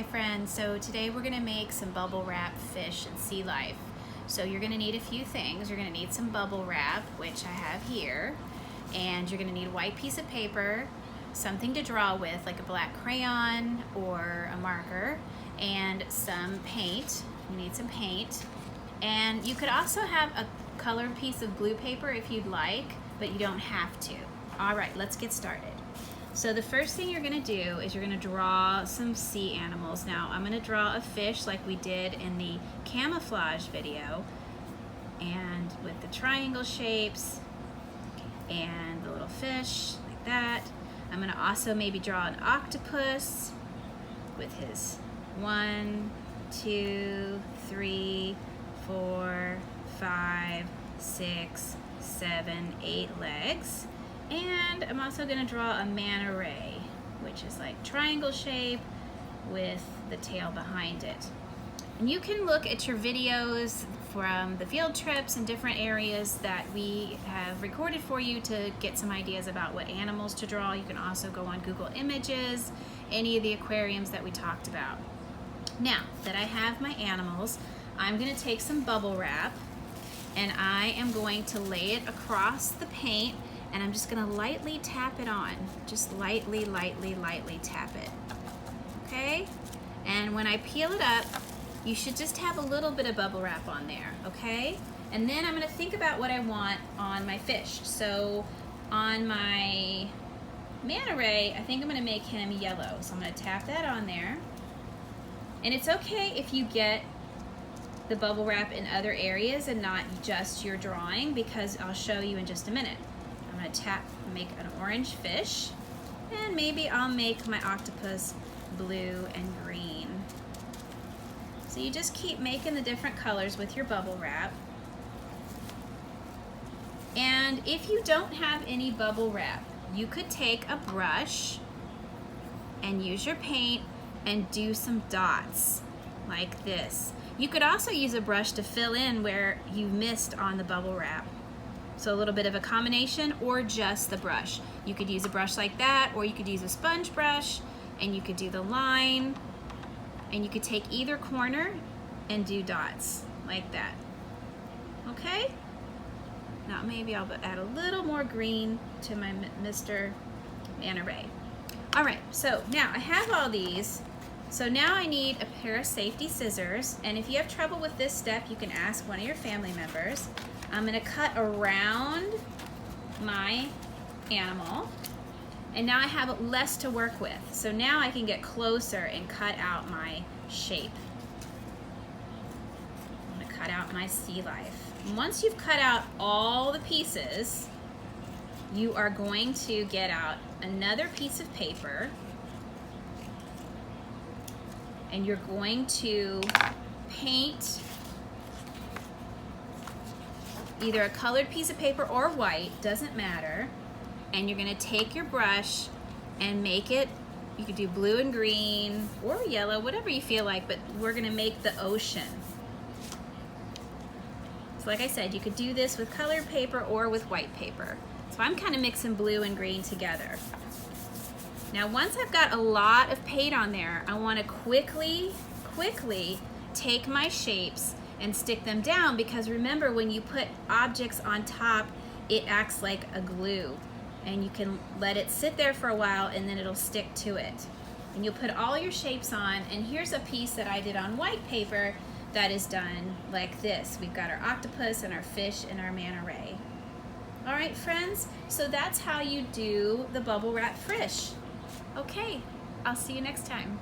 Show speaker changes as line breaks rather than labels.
Hi friends, so today we're going to make some bubble wrap fish and sea life. So you're going to need a few things. You're going to need some bubble wrap, which I have here, and you're going to need a white piece of paper, something to draw with like a black crayon or a marker, and some paint. You need some paint, and you could also have a colored piece of glue paper if you'd like, but you don't have to. All right, let's get started. So the first thing you're gonna do is you're gonna draw some sea animals. Now I'm gonna draw a fish like we did in the camouflage video, and with the triangle shapes and the little fish like that. I'm gonna also maybe draw an octopus with his 1, 2, 3, 4, 5, 6, 7, 8 legs. And I'm also going to draw a manta ray, which is like triangle shape with the tail behind it. And you can look at your videos from the field trips and different areas that we have recorded for you to get some ideas about what animals to draw. You can also go on Google Images, any of the aquariums that we talked about. Now that I have my animals, I'm going to take some bubble wrap and I am going to lay it across the paint, and I'm just gonna lightly tap it on. Just lightly, lightly, lightly tap it, okay? And when I peel it up, you should just have a little bit of bubble wrap on there, okay? And then I'm gonna think about what I want on my fish. So on my manta ray, I think I'm gonna make him yellow. So I'm gonna tap that on there. And it's okay if you get the bubble wrap in other areas and not just your drawing, because I'll show you in just a minute. I'm going to make an orange fish, and maybe I'll make my octopus blue and green. So you just keep making the different colors with your bubble wrap. And if you don't have any bubble wrap, you could take a brush and use your paint and do some dots like this. You could also use a brush to fill in where you missed on the bubble wrap. So a little bit of a combination, or just the brush. You could use a brush like that, or you could use a sponge brush, and you could do the line, and you could take either corner and do dots like that. Okay? Now maybe I'll add a little more green to my Mr. Manta Ray. All right, so now I have all these. So now I need a pair of safety scissors, and if you have trouble with this step, you can ask one of your family members. I'm gonna cut around my animal, and now I have less to work with. So now I can get closer and cut out my shape. I'm gonna cut out my sea life. And once you've cut out all the pieces, you are going to get out another piece of paper, and you're going to paint either a colored piece of paper or white, doesn't matter, and you're gonna take your brush and make it, you could do blue and green or yellow, whatever you feel like, but we're gonna make the ocean. So like I said, you could do this with colored paper or with white paper. So I'm kind of mixing blue and green together. Now once I've got a lot of paint on there, I wanna quickly take my shapes and stick them down, because remember, when you put objects on top, it acts like a glue, and you can let it sit there for a while and then it'll stick to it. And you'll put all your shapes on, and here's a piece that I did on white paper that is done like this. We've got our octopus and our fish and our manta ray. All right, friends, so that's how you do the bubble wrap fish. Okay, I'll see you next time.